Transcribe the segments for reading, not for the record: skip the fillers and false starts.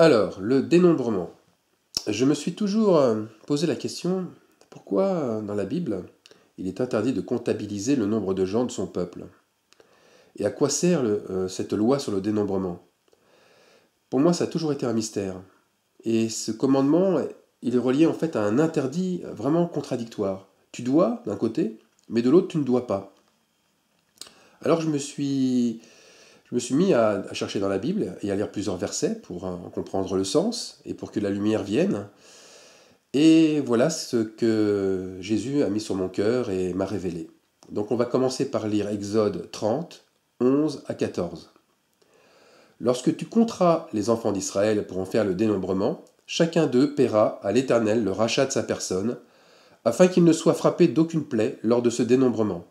Alors, le dénombrement. Je me suis toujours posé la question, pourquoi dans la Bible, il est interdit de comptabiliser le nombre de gens de son peuple? Et à quoi sert cette loi sur le dénombrement? Pour moi, ça a toujours été un mystère. Et ce commandement, il est relié en fait à un interdit vraiment contradictoire. Tu dois, d'un côté, mais de l'autre, tu ne dois pas. Alors je me suis mis à chercher dans la Bible et à lire plusieurs versets pour en comprendre le sens et pour que la lumière vienne. Et voilà ce que Jésus a mis sur mon cœur et m'a révélé. Donc on va commencer par lire Exode 30, 11 à 14. Lorsque tu compteras les enfants d'Israël pour en faire le dénombrement, chacun d'eux paiera à l'Éternel le rachat de sa personne, afin qu'il ne soit frappé d'aucune plaie lors de ce dénombrement.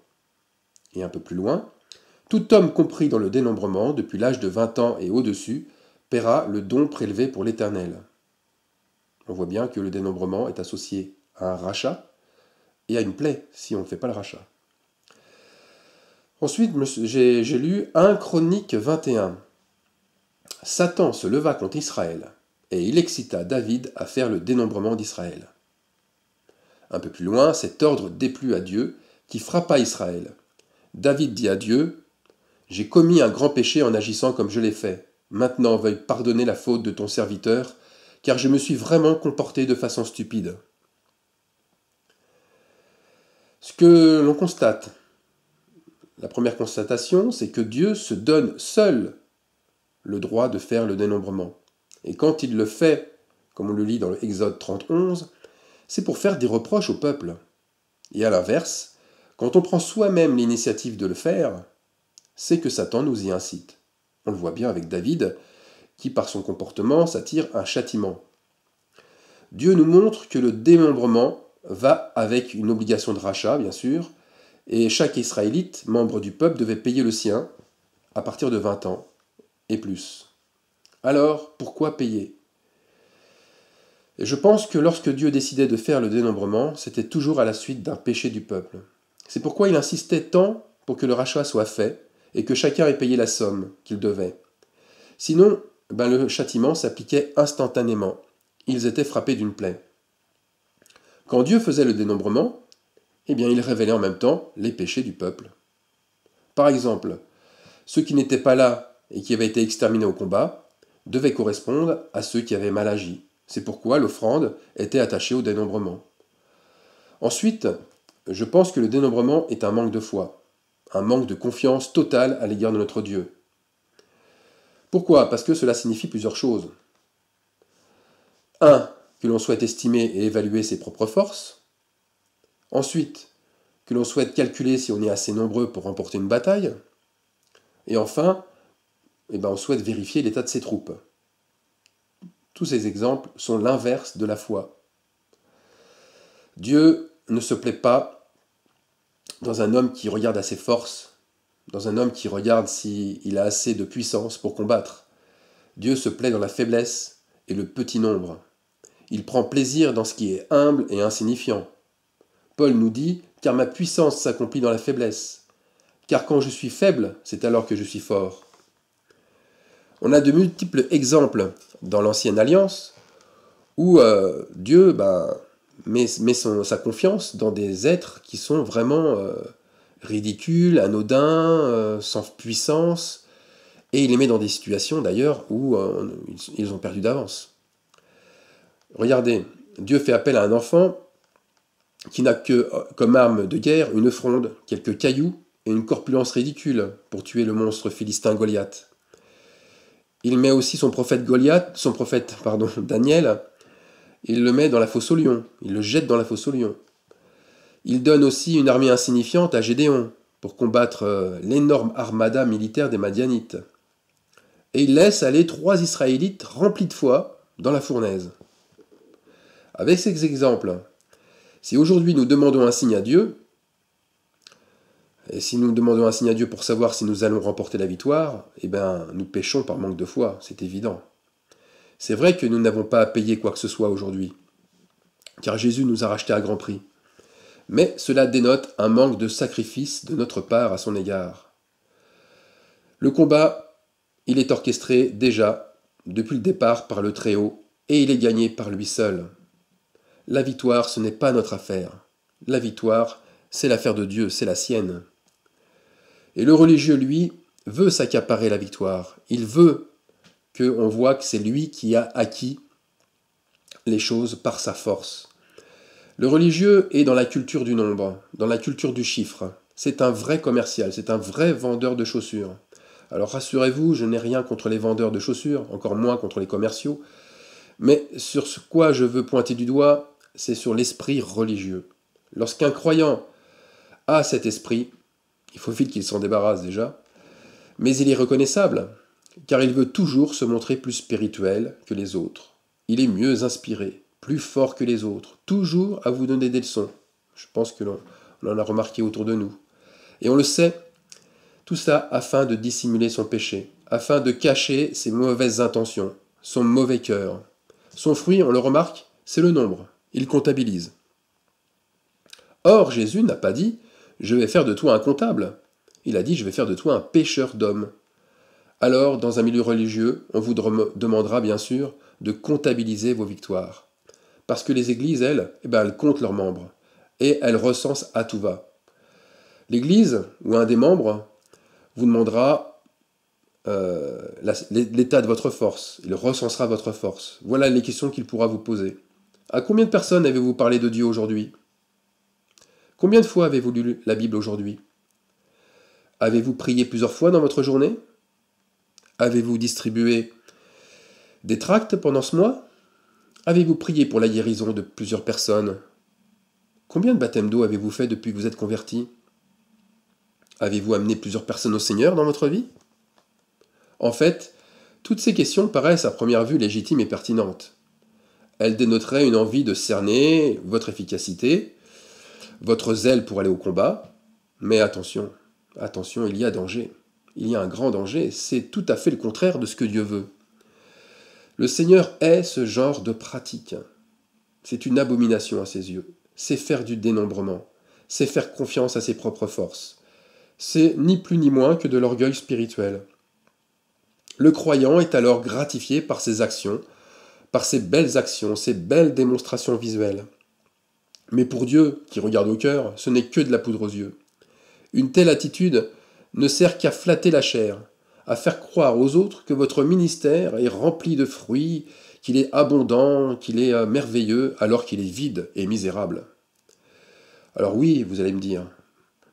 Et un peu plus loin, tout homme compris dans le dénombrement, depuis l'âge de 20 ans et au-dessus, paiera le don prélevé pour l'Éternel. On voit bien que le dénombrement est associé à un rachat et à une plaie si on ne fait pas le rachat. Ensuite, j'ai lu 1 Chronique 21. Satan se leva contre Israël, et il excita David à faire le dénombrement d'Israël. Un peu plus loin, cet ordre déplut à Dieu, qui frappa Israël. David dit à Dieu, « J'ai commis un grand péché en agissant comme je l'ai fait. Maintenant veuille pardonner la faute de ton serviteur, car je me suis vraiment comporté de façon stupide. » Ce que l'on constate, la première constatation, c'est que Dieu se donne seul le droit de faire le dénombrement. Et quand il le fait, comme on le lit dans le Exode 30, c'est pour faire des reproches au peuple. Et à l'inverse, quand on prend soi-même l'initiative de le faire, c'est que Satan nous y incite. On le voit bien avec David, qui par son comportement s'attire un châtiment. Dieu nous montre que le démembrement va avec une obligation de rachat, bien sûr, et chaque Israélite, membre du peuple, devait payer le sien à partir de 20 ans et plus. Alors, pourquoi payer? Et je pense que lorsque Dieu décidait de faire le dénombrement, c'était toujours à la suite d'un péché du peuple. C'est pourquoi il insistait tant pour que le rachat soit fait et que chacun ait payé la somme qu'il devait. Sinon, le châtiment s'appliquait instantanément. Ils étaient frappés d'une plaie. Quand Dieu faisait le dénombrement, il révélait en même temps les péchés du peuple. Par exemple, ceux qui n'étaient pas là et qui avaient été exterminés au combat devaient correspondre à ceux qui avaient mal agi. C'est pourquoi l'offrande était attachée au dénombrement. Ensuite, je pense que le dénombrement est un manque de foi, un manque de confiance totale à l'égard de notre Dieu. Pourquoi? Parce que cela signifie plusieurs choses. 1. Que l'on souhaite estimer et évaluer ses propres forces. Ensuite, que l'on souhaite calculer si on est assez nombreux pour remporter une bataille. Et enfin, on souhaite vérifier l'état de ses troupes. Tous ces exemples sont l'inverse de la foi. Dieu ne se plaît pas dans un homme qui regarde à ses forces, dans un homme qui regarde s'il a assez de puissance pour combattre. Dieu se plaît dans la faiblesse et le petit nombre. Il prend plaisir dans ce qui est humble et insignifiant. Paul nous dit « Car ma puissance s'accomplit dans la faiblesse. Car quand je suis faible, c'est alors que je suis fort. » On a de multiples exemples dans l'Ancienne Alliance où Dieu met sa confiance dans des êtres qui sont vraiment ridicules, anodins, sans puissance, et il les met dans des situations d'ailleurs où ils ont perdu d'avance. Regardez, Dieu fait appel à un enfant qui n'a que comme arme de guerre une fronde, quelques cailloux et une corpulence ridicule pour tuer le monstre philistin Goliath. Il met aussi son prophète Daniel, il le met dans la fosse aux lions, il le jette dans la fosse aux lions. Il donne aussi une armée insignifiante à Gédéon pour combattre l'énorme armada militaire des Madianites. Et il laisse aller 3 Israélites remplis de foi dans la fournaise. Avec ces exemples, si aujourd'hui nous demandons un signe à Dieu, et si nous demandons un signe à Dieu pour savoir si nous allons remporter la victoire, nous péchons par manque de foi, c'est évident. C'est vrai que nous n'avons pas à payer quoi que ce soit aujourd'hui, car Jésus nous a rachetés à grand prix. Mais cela dénote un manque de sacrifice de notre part à son égard. Le combat, il est orchestré déjà depuis le départ par le Très-Haut, et il est gagné par lui seul. La victoire, ce n'est pas notre affaire. La victoire, c'est l'affaire de Dieu, c'est la sienne. Et le religieux, lui, veut s'accaparer la victoire. Il veut qu'on voit que c'est lui qui a acquis les choses par sa force. Le religieux est dans la culture du nombre, dans la culture du chiffre. C'est un vrai commercial, c'est un vrai vendeur de chaussures. Alors rassurez-vous, je n'ai rien contre les vendeurs de chaussures, encore moins contre les commerciaux, mais sur ce quoi je veux pointer du doigt, c'est sur l'esprit religieux. Lorsqu'un croyant a cet esprit, il faut vite qu'il s'en débarrasse déjà, mais il est reconnaissable, car il veut toujours se montrer plus spirituel que les autres. Il est mieux inspiré, plus fort que les autres, toujours à vous donner des leçons. Je pense que l'on en a remarqué autour de nous. Et on le sait, tout ça afin de dissimuler son péché, afin de cacher ses mauvaises intentions, son mauvais cœur. Son fruit, on le remarque, c'est le nombre. Il comptabilise. Or, Jésus n'a pas dit « je vais faire de toi un comptable ». Il a dit « je vais faire de toi un pêcheur d'hommes ». Alors, dans un milieu religieux, on vous demandera bien sûr de comptabiliser vos victoires. Parce que les églises, elles comptent leurs membres. Et elles recensent à tout va. L'église, ou un des membres, vous demandera l'état de votre force. Il recensera votre force. Voilà les questions qu'il pourra vous poser. À combien de personnes avez-vous parlé de Dieu aujourd'hui? Combien de fois avez-vous lu la Bible aujourd'hui? Avez-vous prié plusieurs fois dans votre journée? Avez-vous distribué des tracts pendant ce mois? Avez-vous prié pour la guérison de plusieurs personnes? Combien de baptêmes d'eau avez-vous fait depuis que vous êtes converti? Avez-vous amené plusieurs personnes au Seigneur dans votre vie? En fait, toutes ces questions paraissent à première vue légitimes et pertinentes. Elles dénoteraient une envie de cerner votre efficacité, votre zèle pour aller au combat. Mais attention, attention, il y a danger. Il y a un grand danger, c'est tout à fait le contraire de ce que Dieu veut. Le Seigneur hait ce genre de pratique. C'est une abomination à ses yeux. C'est faire du dénombrement. C'est faire confiance à ses propres forces. C'est ni plus ni moins que de l'orgueil spirituel. Le croyant est alors gratifié par ses actions, par ses belles actions, ses belles démonstrations visuelles. Mais pour Dieu, qui regarde au cœur, ce n'est que de la poudre aux yeux. Une telle attitude ne sert qu'à flatter la chair, à faire croire aux autres que votre ministère est rempli de fruits, qu'il est abondant, qu'il est merveilleux, alors qu'il est vide et misérable. Alors oui, vous allez me dire,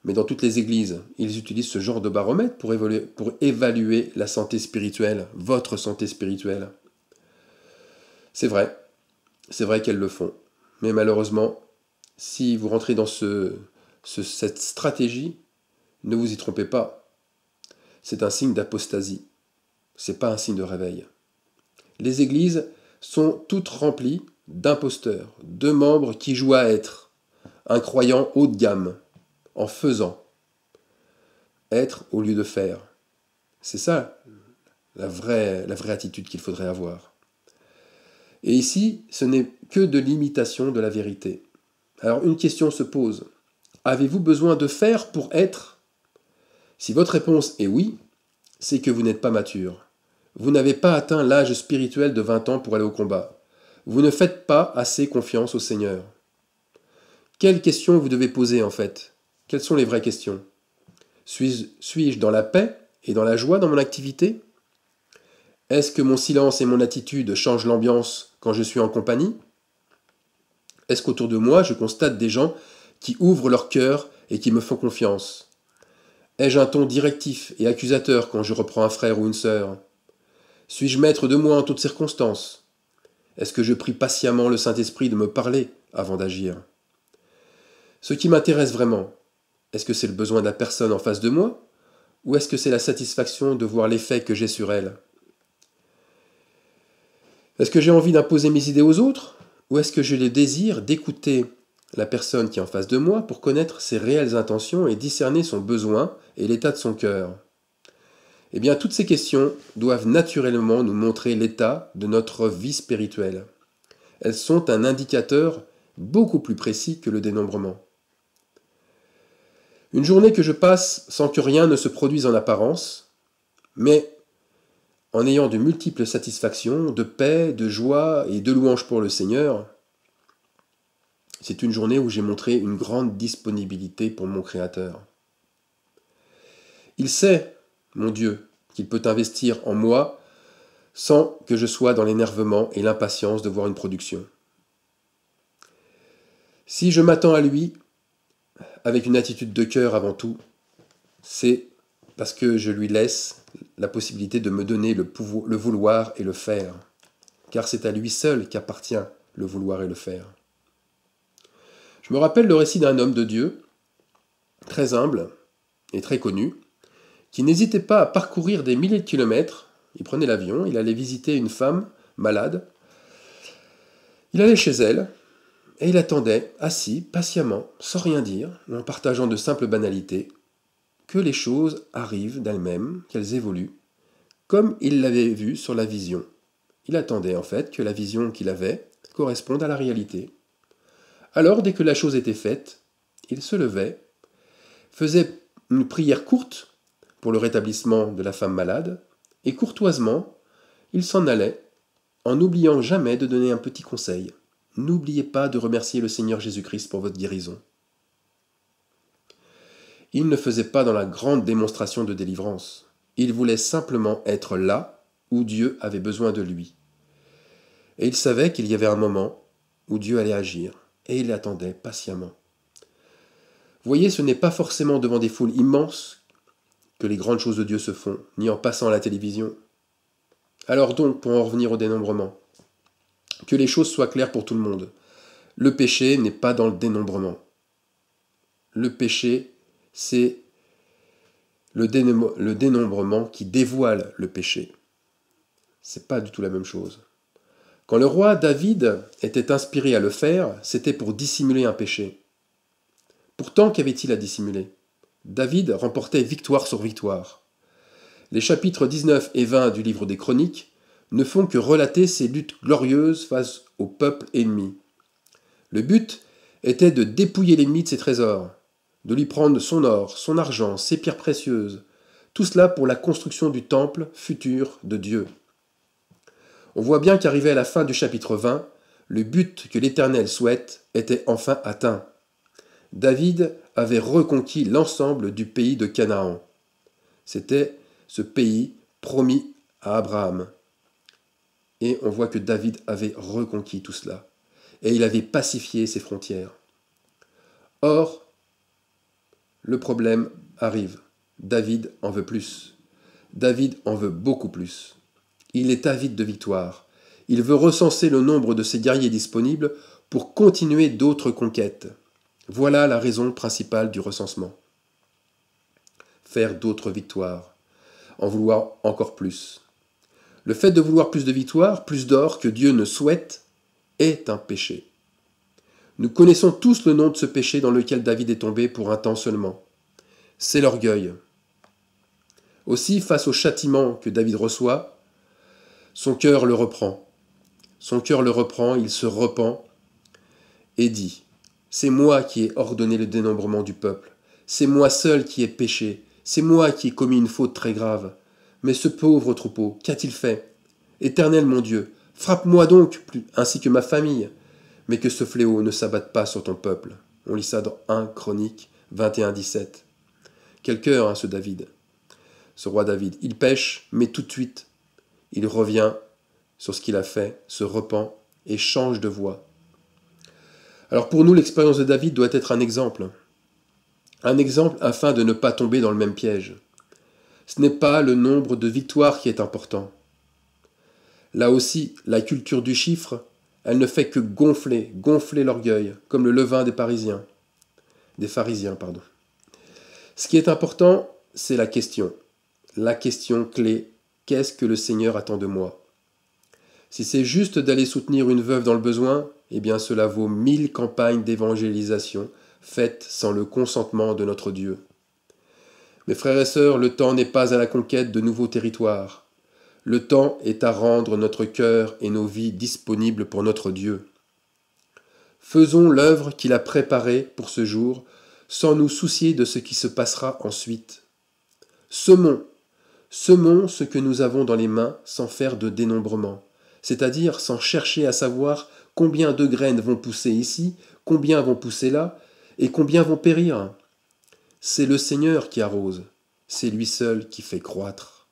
mais dans toutes les églises, ils utilisent ce genre de baromètre pour évaluer la santé spirituelle, votre santé spirituelle. C'est vrai qu'elles le font. Mais malheureusement, si vous rentrez dans cette stratégie, ne vous y trompez pas. C'est un signe d'apostasie. C'est pas un signe de réveil. Les églises sont toutes remplies d'imposteurs, de membres qui jouent à être un croyant haut de gamme, en faisant. Être au lieu de faire. C'est ça la vraie attitude qu'il faudrait avoir. Et ici, ce n'est que de l'imitation de la vérité. Alors une question se pose. Avez-vous besoin de faire pour être? Si votre réponse est oui, c'est que vous n'êtes pas mature. Vous n'avez pas atteint l'âge spirituel de 20 ans pour aller au combat. Vous ne faites pas assez confiance au Seigneur. Quelles questions vous devez poser en fait? Quelles sont les vraies questions? Suis-je dans la paix et dans la joie dans mon activité? Est-ce que mon silence et mon attitude changent l'ambiance quand je suis en compagnie? Est-ce qu'autour de moi, je constate des gens qui ouvrent leur cœur et qui me font confiance? Ai-je un ton directif et accusateur quand je reprends un frère ou une sœur? Suis-je maître de moi en toutes circonstances? Est-ce que je prie patiemment le Saint-Esprit de me parler avant d'agir? Ce qui m'intéresse vraiment, est-ce que c'est le besoin de la personne en face de moi? Ou est-ce que c'est la satisfaction de voir l'effet que j'ai sur elle? Est-ce que j'ai envie d'imposer mes idées aux autres? Ou est-ce que j'ai le désir d'écouter la personne qui est en face de moi pour connaître ses réelles intentions et discerner son besoin et l'état de son cœur? Eh bien, toutes ces questions doivent naturellement nous montrer l'état de notre vie spirituelle. Elles sont un indicateur beaucoup plus précis que le dénombrement. Une journée que je passe sans que rien ne se produise en apparence, mais en ayant de multiples satisfactions, de paix, de joie et de louanges pour le Seigneur, c'est une journée où j'ai montré une grande disponibilité pour mon Créateur. Il sait, mon Dieu, qu'il peut investir en moi sans que je sois dans l'énervement et l'impatience de voir une production. Si je m'attends à lui, avec une attitude de cœur avant tout, c'est parce que je lui laisse la possibilité de me donner le vouloir et le faire, car c'est à lui seul qu'appartient le vouloir et le faire. Je me rappelle le récit d'un homme de Dieu, très humble et très connu, qui n'hésitait pas à parcourir des milliers de kilomètres. Il prenait l'avion, il allait visiter une femme malade. Il allait chez elle, et il attendait, assis, patiemment, sans rien dire, en partageant de simples banalités, que les choses arrivent d'elles-mêmes, qu'elles évoluent, comme il l'avait vu sur la vision. Il attendait en fait que la vision qu'il avait corresponde à la réalité. Alors, dès que la chose était faite, il se levait, faisait une prière courte pour le rétablissement de la femme malade, et courtoisement, il s'en allait, en n'oubliant jamais de donner un petit conseil. N'oubliez pas de remercier le Seigneur Jésus-Christ pour votre guérison. Il ne faisait pas dans la grande démonstration de délivrance. Il voulait simplement être là où Dieu avait besoin de lui. Et il savait qu'il y avait un moment où Dieu allait agir, et il attendait patiemment. Vous voyez, ce n'est pas forcément devant des foules immenses que les grandes choses de Dieu se font, ni en passant à la télévision. Alors donc, pour en revenir au dénombrement, que les choses soient claires pour tout le monde. Le péché n'est pas dans le dénombrement. Le péché, c'est le dénombrement qui dévoile le péché. C'est pas du tout la même chose. Quand le roi David était inspiré à le faire, c'était pour dissimuler un péché. Pourtant, qu'avait-il à dissimuler ? David remportait victoire sur victoire. Les chapitres 19 et 20 du livre des Chroniques ne font que relater ses luttes glorieuses face au peuple ennemi. Le but était de dépouiller l'ennemi de ses trésors, de lui prendre son or, son argent, ses pierres précieuses, tout cela pour la construction du temple futur de Dieu. On voit bien qu'arrivé à la fin du chapitre 20, le but que l'Éternel souhaite était enfin atteint. David avait reconquis l'ensemble du pays de Canaan. C'était ce pays promis à Abraham. Et on voit que David avait reconquis tout cela. Et il avait pacifié ses frontières. Or, le problème arrive. David en veut plus. David en veut beaucoup plus. Il est avide de victoire. Il veut recenser le nombre de ses guerriers disponibles pour continuer d'autres conquêtes. Voilà la raison principale du recensement. Faire d'autres victoires. En vouloir encore plus. Le fait de vouloir plus de victoires, plus d'or que Dieu ne souhaite, est un péché. Nous connaissons tous le nom de ce péché dans lequel David est tombé pour un temps seulement. C'est l'orgueil. Aussi, face au châtiment que David reçoit, son cœur le reprend. Son cœur le reprend, il se repent et dit « C'est moi qui ai ordonné le dénombrement du peuple. C'est moi seul qui ai péché. C'est moi qui ai commis une faute très grave. Mais ce pauvre troupeau, qu'a-t-il fait ? Éternel mon Dieu, frappe-moi donc, ainsi que ma famille, mais que ce fléau ne s'abatte pas sur ton peuple. » On lit ça dans 1 Chroniques 21-17. Quel cœur, ce David, ce roi David. Il pêche, mais tout de suite, il revient sur ce qu'il a fait, se repent et change de voie. Alors pour nous, l'expérience de David doit être un exemple. Un exemple afin de ne pas tomber dans le même piège. Ce n'est pas le nombre de victoires qui est important. Là aussi, la culture du chiffre, elle ne fait que gonfler l'orgueil, comme le levain des pharisiens. Ce qui est important, c'est la question clé, qu'est-ce que le Seigneur attend de moi ? Si c'est juste d'aller soutenir une veuve dans le besoin, eh bien cela vaut 1000 campagnes d'évangélisation faites sans le consentement de notre Dieu. Mes frères et sœurs, le temps n'est pas à la conquête de nouveaux territoires. Le temps est à rendre notre cœur et nos vies disponibles pour notre Dieu. Faisons l'œuvre qu'il a préparée pour ce jour, sans nous soucier de ce qui se passera ensuite. Semons semons ce que nous avons dans les mains sans faire de dénombrement, c'est-à-dire sans chercher à savoir combien de graines vont pousser ici, combien vont pousser là, et combien vont périr. C'est le Seigneur qui arrose, c'est lui seul qui fait croître.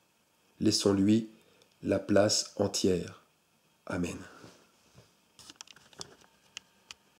Laissons-lui la place entière. Amen.